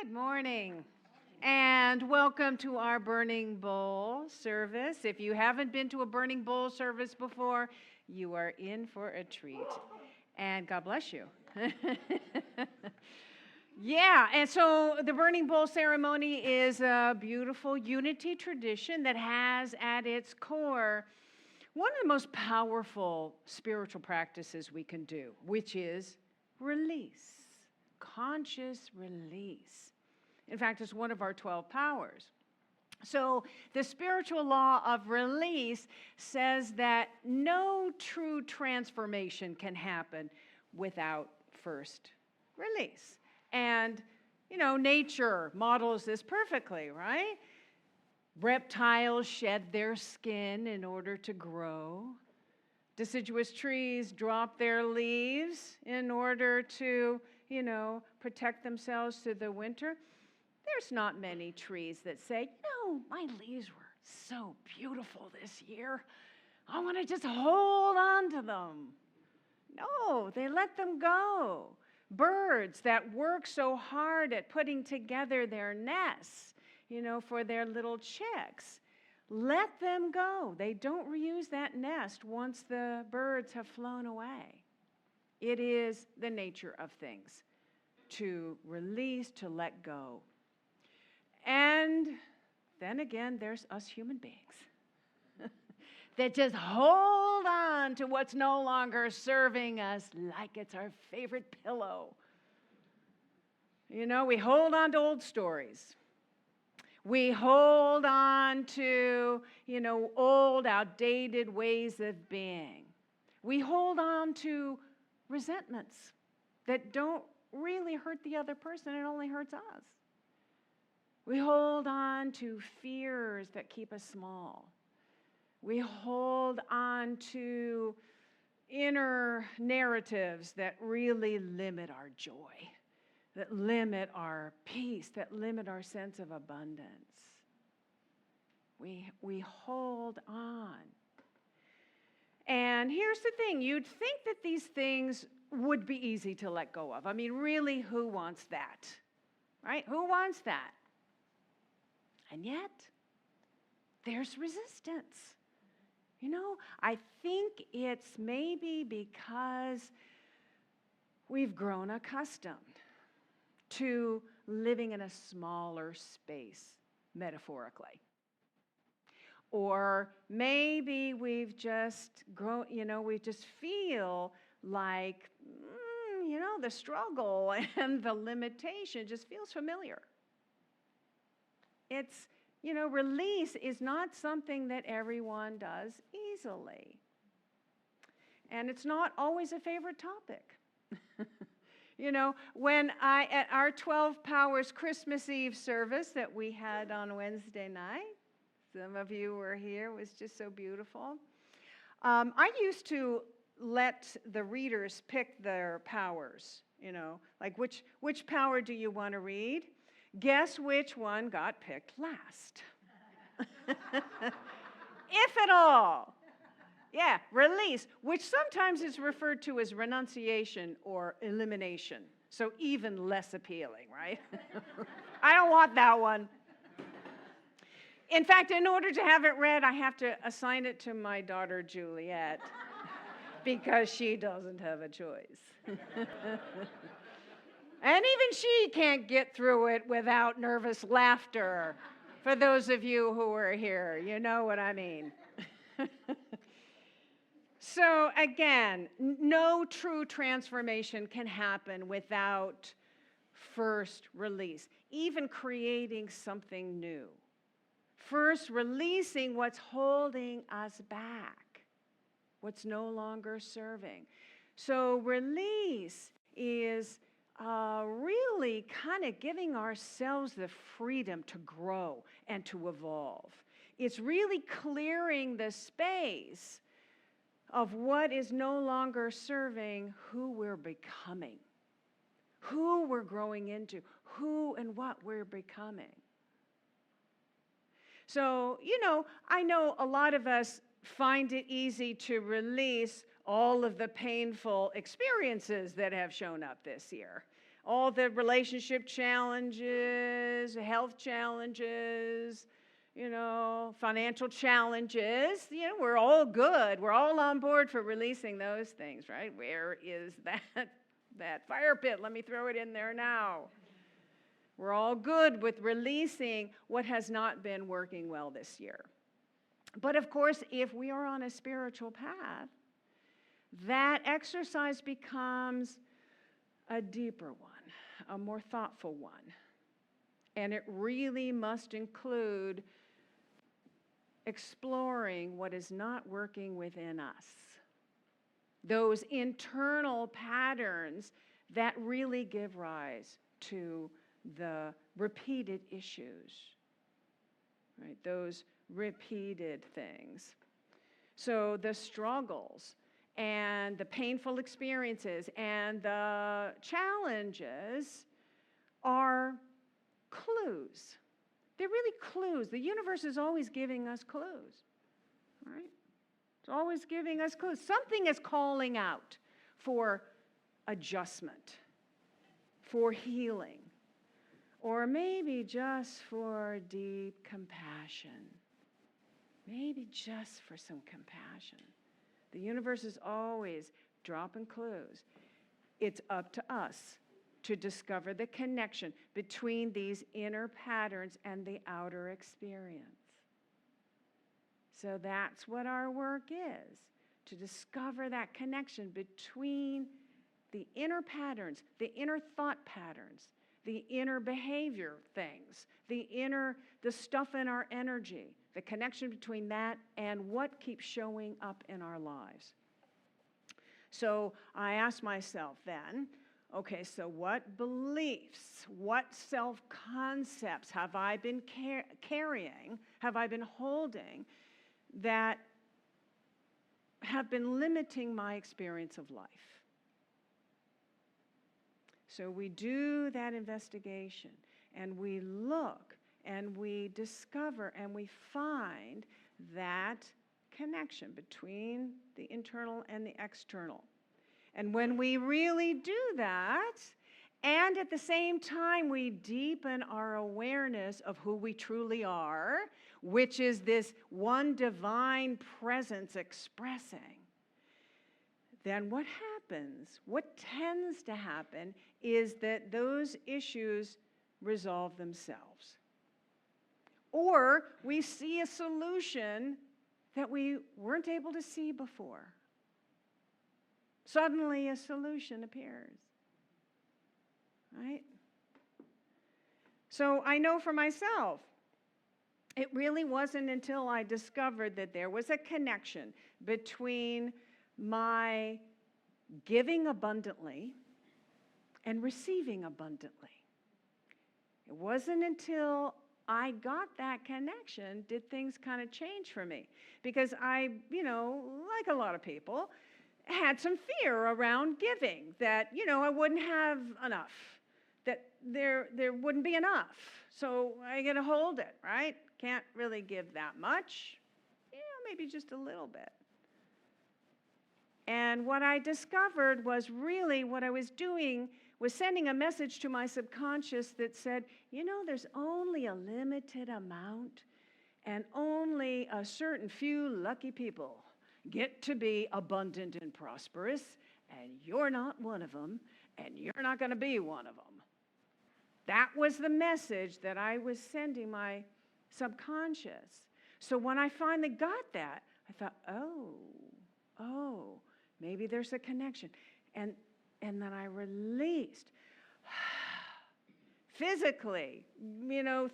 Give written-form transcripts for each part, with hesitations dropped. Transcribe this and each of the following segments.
Good morning, and welcome to our Burning Bowl service. If you haven't been to a Burning Bowl service before, you are in for a treat. And God bless you. Yeah, and so the Burning Bowl ceremony is a beautiful unity tradition that has at its core one of the most powerful spiritual practices we can do, which is release, conscious release. In fact, it's one of our 12 powers. So the spiritual law of release says that no true transformation can happen without first release. And, nature models this perfectly, right? Reptiles shed their skin in order to grow. Deciduous trees drop their leaves in order to, protect themselves through the winter. There's not many trees that say, my leaves were so beautiful this year. I want to just hold on to them. No, they let them go. Birds that work so hard at putting together their nests, for their little chicks, let them go. They don't reuse that nest once the birds have flown away. It is the nature of things to release, to let go. And then again, there's us human beings that just hold on to what's no longer serving us like it's our favorite pillow. We hold on to old stories. We hold on to, old, outdated ways of being. We hold on to resentments that don't really hurt the other person, it only hurts us. We hold on to fears that keep us small. We hold on to inner narratives that really limit our joy, that limit our peace, that limit our sense of abundance. We hold on. And here's the thing, you'd think that these things would be easy to let go of. I mean, really, who wants that? Right? Who wants that? And yet, there's resistance. I think it's maybe because we've grown accustomed to living in a smaller space, metaphorically. Or maybe we've just grown, we just feel like, the struggle and the limitation just feels familiar. It's, release is not something that everyone does easily. And it's not always a favorite topic. When at our 12 Powers Christmas Eve service that we had on Wednesday night, some of you were here, it was just so beautiful. I used to let the readers pick their powers, like which power do you want to read? Guess which one got picked last? If at all. Yeah, release, which sometimes is referred to as renunciation or elimination. So even less appealing, right? I don't want that one. In fact, in order to have it read, I have to assign it to my daughter, Juliet, because she doesn't have a choice. And even she can't get through it without nervous laughter. For those of you who are here, you know what I mean. So again, no true transformation can happen without first release, even creating something new. First releasing what's holding us back, what's no longer serving. So release is really kind of giving ourselves the freedom to grow and to evolve. It's really clearing the space of what is no longer serving who we're becoming, who we're growing into, who and what we're becoming. So, I know a lot of us find it easy to release all of the painful experiences that have shown up this year. all the relationship challenges, health challenges, financial challenges. We're all good. We're all on board for releasing those things, right? Where is that fire pit? Let me throw it in there now. We're all good with releasing what has not been working well this year. But of course, if we are on a spiritual path, that exercise becomes a deeper one, a more thoughtful one. And it really must include exploring what is not working within us. Those internal patterns that really give rise to the repeated issues, right? Those repeated things. So the struggles and the painful experiences and the challenges are clues. They're really clues. The universe is always giving us clues, right? It's always giving us clues. Something is calling out for adjustment, for healing, or maybe just for deep compassion. Maybe just for some compassion. The universe is always dropping clues. It's up to us to discover the connection between these inner patterns and the outer experience. So that's what our work is, to discover that connection between the inner patterns, the inner thought patterns, the inner behavior things, the stuff in our energy, the connection between that and what keeps showing up in our lives. So I asked myself then, okay, so what beliefs, what self-concepts have I been carrying, have I been holding that have been limiting my experience of life? So we do that investigation, and we look, and we discover, and we find that connection between the internal and the external. And when we really do that, and at the same time we deepen our awareness of who we truly are, which is this one divine presence expressing, then what happens, what tends to happen, is that those issues resolve themselves. Or we see a solution that we weren't able to see before. Suddenly a solution appears, right? So I know for myself, it really wasn't until I discovered that there was a connection between my giving abundantly and receiving abundantly. It wasn't until I got that connection did things kind of change for me. Because I, like a lot of people, had some fear around giving, that, I wouldn't have enough, that there wouldn't be enough. So I got to hold it, right? Can't really give that much, maybe just a little bit. And what I discovered was really what I was doing was sending a message to my subconscious that said, there's only a limited amount, and only a certain few lucky people get to be abundant and prosperous, and you're not one of them, and you're not going to be one of them. That was the message that I was sending my subconscious. So when I finally got that, I thought, oh, maybe there's a connection. And then I released physically,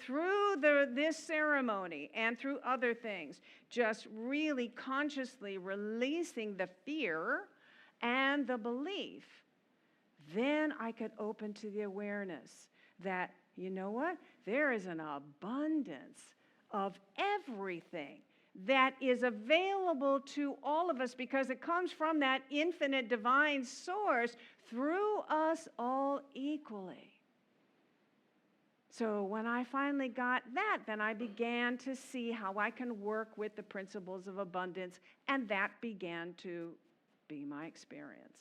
through this ceremony and through other things, just really consciously releasing the fear and the belief. Then I could open to the awareness that, there is an abundance of everything that is available to all of us, because it comes from that infinite divine source through us all equally. So when I finally got that, then I began to see how I can work with the principles of abundance, and that began to be my experience.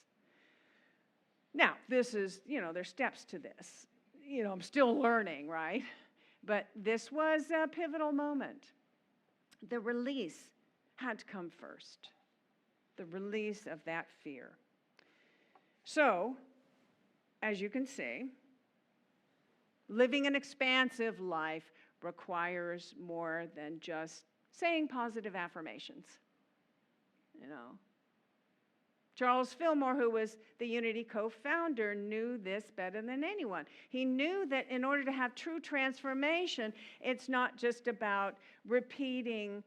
Now, this is, there's steps to this. I'm still learning, right? But this was a pivotal moment. The release had to come first. The release of that fear. So, as you can see, living an expansive life requires more than just saying positive affirmations. Charles Fillmore, who was the Unity co-founder, knew this better than anyone. He knew that in order to have true transformation, it's not just about repeating,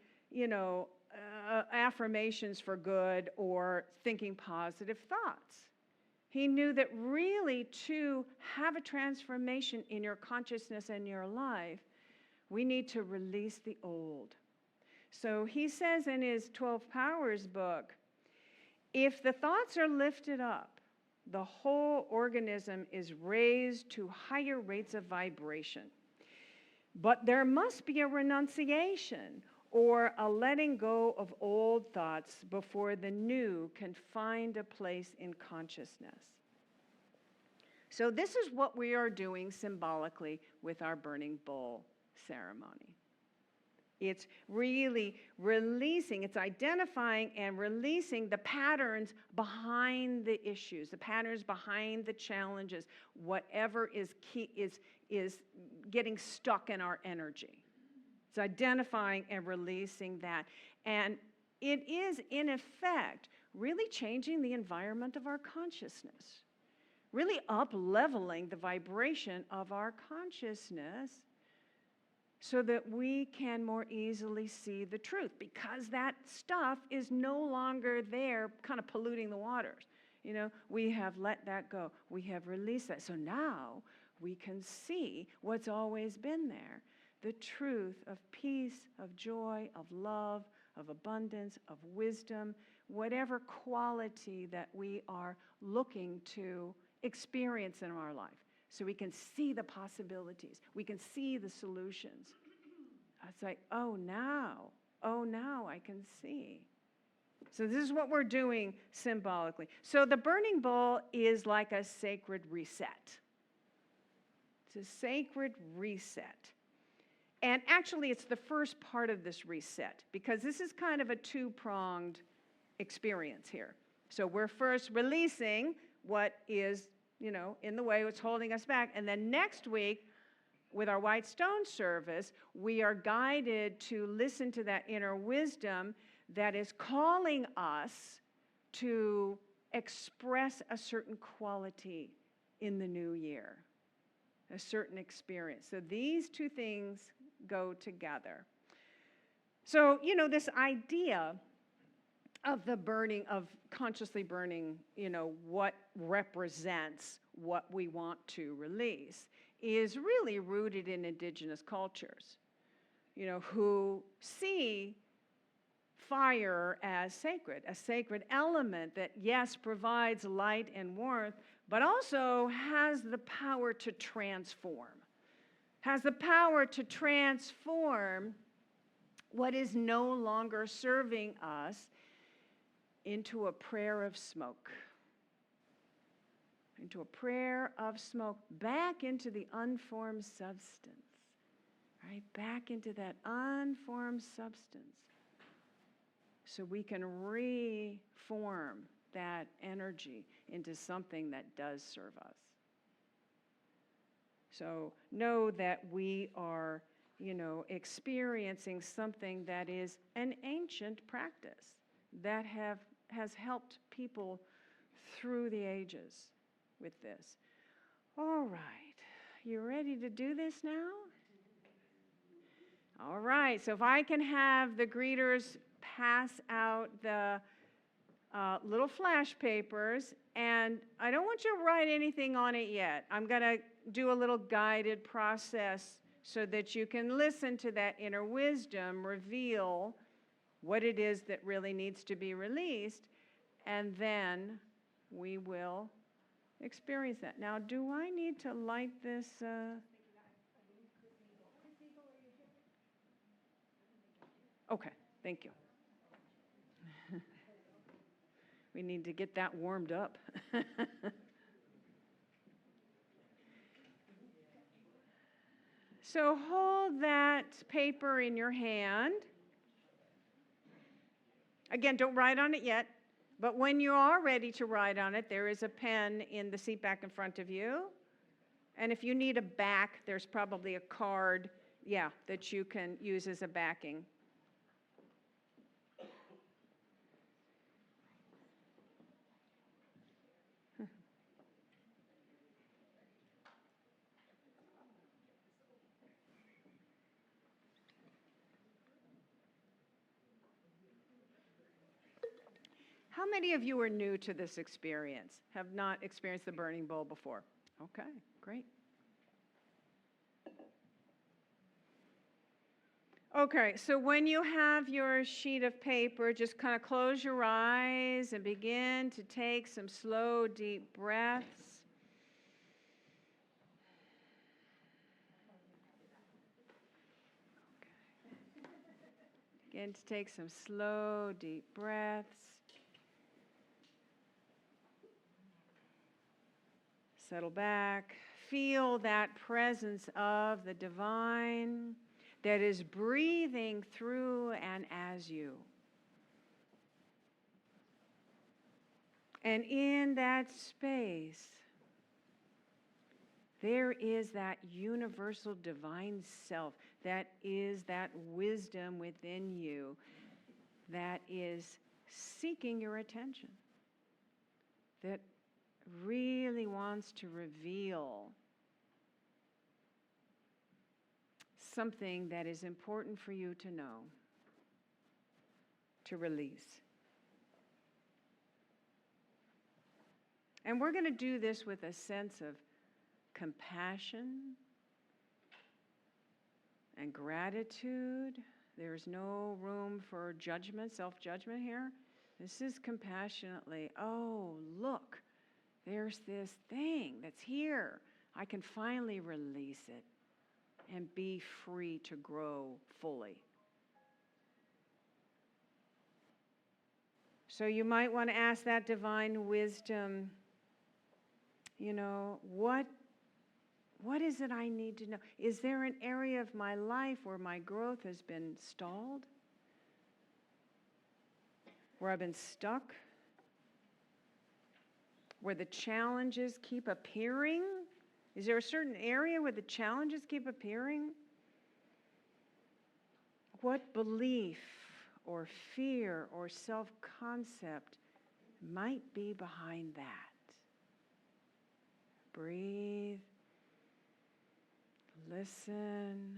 affirmations for good or thinking positive thoughts. He knew that really to have a transformation in your consciousness and your life, we need to release the old. So he says in his 12 Powers book, if the thoughts are lifted up, the whole organism is raised to higher rates of vibration. But there must be a renunciation or a letting go of old thoughts before the new can find a place in consciousness. So this is what we are doing symbolically with our burning bowl ceremony. It's really releasing, it's identifying and releasing the patterns behind the issues, the patterns behind the challenges, whatever is getting stuck in our energy. It's identifying and releasing that. And it is, in effect, really changing the environment of our consciousness, really up-leveling the vibration of our consciousness, so that we can more easily see the truth, because that stuff is no longer there kind of polluting the waters. We have let that go. We have released that. So now we can see what's always been there, the truth of peace, of joy, of love, of abundance, of wisdom, whatever quality that we are looking to experience in our life. So we can see the possibilities. We can see the solutions. It's like, now I can see. So this is what we're doing symbolically. So the burning bowl is like a sacred reset. It's a sacred reset. And actually, it's the first part of this reset, because this is kind of a two-pronged experience here. So we're first releasing what is in the way, what's holding us back. And then next week, with our white stone service, we are guided to listen to that inner wisdom that is calling us to express a certain quality in the new year, a certain experience. So these two things go together. So, this idea of the burning, of consciously burning, what represents what we want to release, is really rooted in indigenous cultures, who see fire as sacred, a sacred element that, yes, provides light and warmth, but also has the power to transform, what is no longer serving us into a prayer of smoke. Back into the unformed substance, right? Back into that unformed substance, so we can reform that energy into something that does serve us. So know that we are, experiencing something that is an ancient practice that has helped people through the ages with this. All right, you ready to do this now? All right, so if I can have the greeters pass out the little flash papers, and I don't want you to write anything on it yet. I'm going to do a little guided process so that you can listen to that inner wisdom reveal what it is that really needs to be released, and then we will experience that. Now, do I need to light this? Okay, thank you. We need to get that warmed up. So hold that paper in your hand. Again, don't write on it yet, but when you are ready to write on it, there is a pen in the seat back in front of you. And if you need a back, there's probably a card, that you can use as a backing. How many of you are new to this experience, have not experienced the burning bowl before? Okay, great. Okay, so when you have your sheet of paper, just kind of close your eyes and begin to take some slow, deep breaths. Okay. Begin to take some slow, deep breaths. Settle back. Feel that presence of the divine that is breathing through and as you. And in that space, there is that universal divine self, that is that wisdom within you that is seeking your attention, that really wants to reveal something that is important for you to know, to release. And we're going to do this with a sense of compassion and gratitude. There's no room for judgment, self-judgment here. This is compassionately, oh, look, there's this thing that's here. I can finally release it and be free to grow fully. So you might want to ask that divine wisdom, what is it I need to know? Is there an area of my life where my growth has been stalled? Where I've been stuck? Where the challenges keep appearing? Is there a certain area where the challenges keep appearing? What belief or fear or self-concept might be behind that? Breathe. Listen.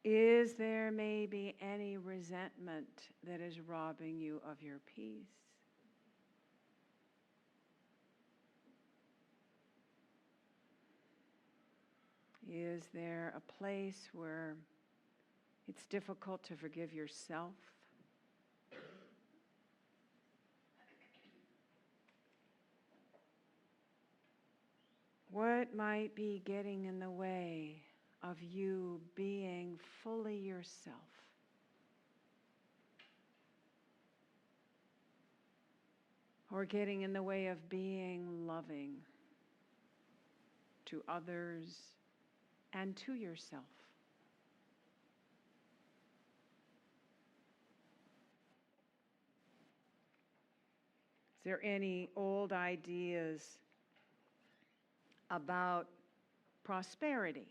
Is there maybe any resentment that is robbing you of your peace? Is there a place where it's difficult to forgive yourself? What might be getting in the way of you being fully yourself? Or getting in the way of being loving to others and to yourself? Is there any old ideas about prosperity,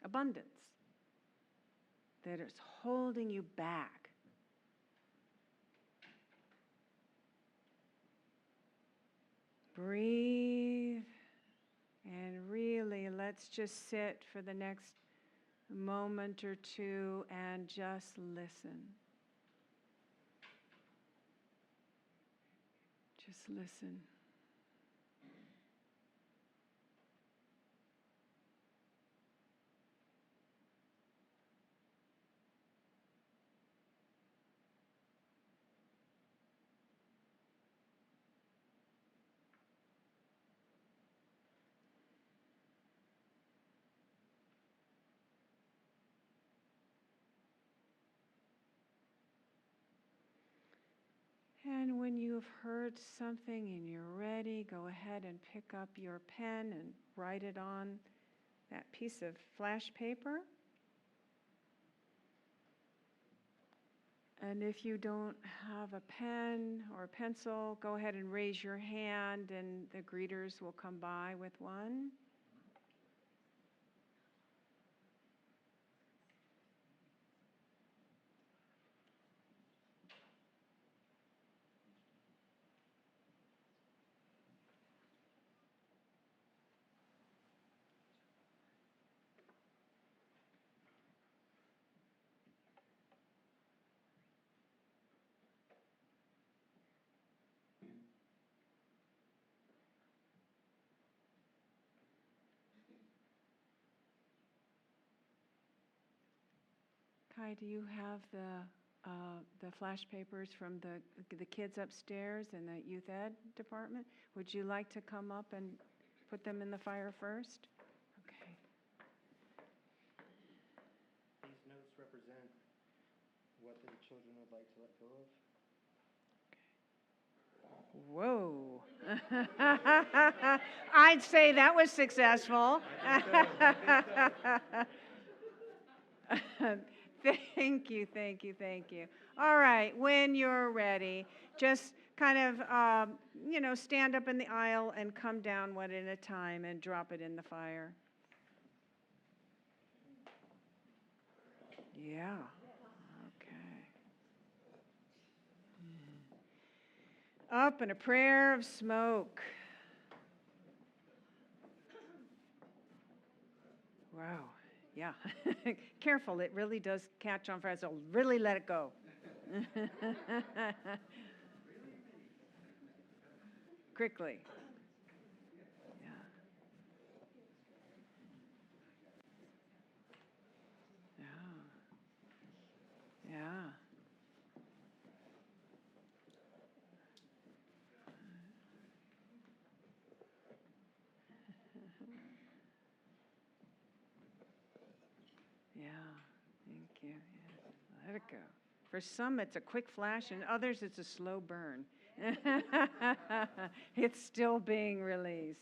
abundance, that is holding you back? Breathe, and really let's just sit for the next moment or two and just listen. Just listen. And when you've heard something and you're ready, go ahead and pick up your pen and write it on that piece of flash paper. And if you don't have a pen or a pencil, go ahead and raise your hand and the greeters will come by with one. Kai, do you have the flash papers from the kids upstairs in the youth ed department? Would you like to come up and put them in the fire first? Okay. These notes represent what the children would like to let go of. Whoa. I'd say that was successful. Thank you, thank you, thank you. All right, when you're ready, just kind of, stand up in the aisle and come down one at a time and drop it in the fire. Yeah, okay. Up and a prayer of smoke. Wow. Yeah, careful, it really does catch on fire, so really let it go. Quickly. Yeah. Yeah. Yeah. Yeah, thank you. Yeah. Let it go. For some, it's a quick flash, and others, it's a slow burn. It's still being released.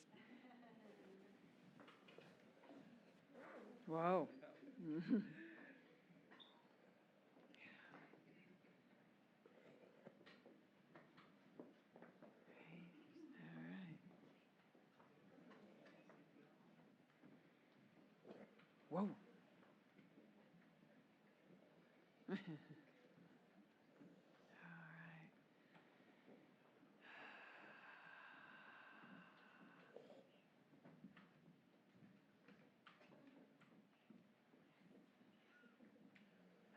Whoa. Okay. All right. Whoa. All right.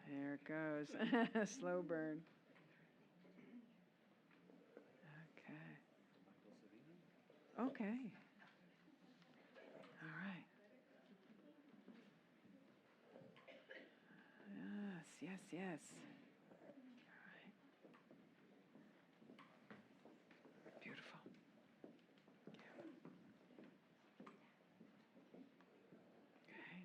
There it goes. Slow burn. Okay. Okay. All right. Yes, yes, yes. All right. Beautiful. Okay.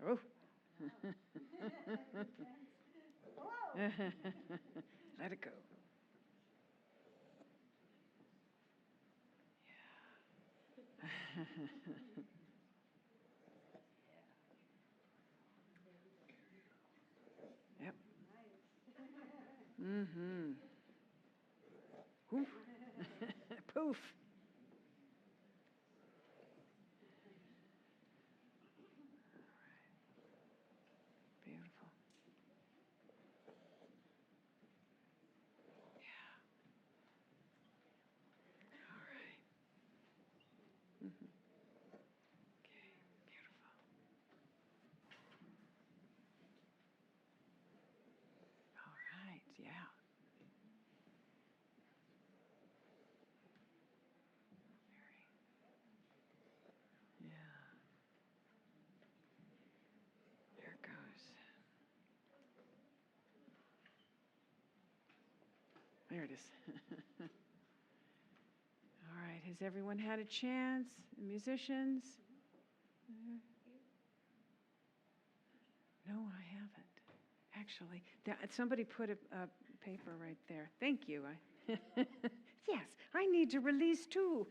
Oh. Let it go. Yeah. Yep. Mm-hmm. Poof. Poof. Beautiful. Yeah. All right. Mm-hmm. Okay. Beautiful. All right. Yeah. There it is. All right, has everyone had a chance? Musicians? No, I haven't. Actually, somebody put a paper right there. Thank you. Yes, I need to release too.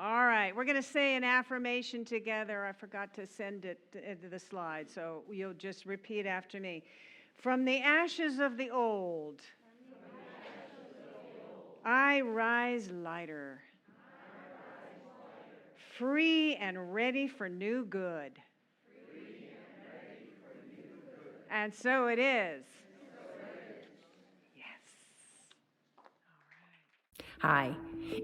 All right, we're going to say an affirmation together. I forgot to send it into the slide, so you'll just repeat after me. From the ashes of the old, I rise lighter, free and ready for new good. And so it is. Hi.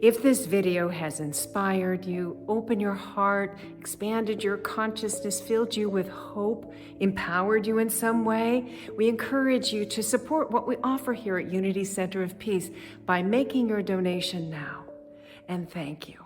If this video has inspired you, opened your heart, expanded your consciousness, filled you with hope, empowered you in some way, we encourage you to support what we offer here at Unity Center of Peace by making your donation now. And thank you.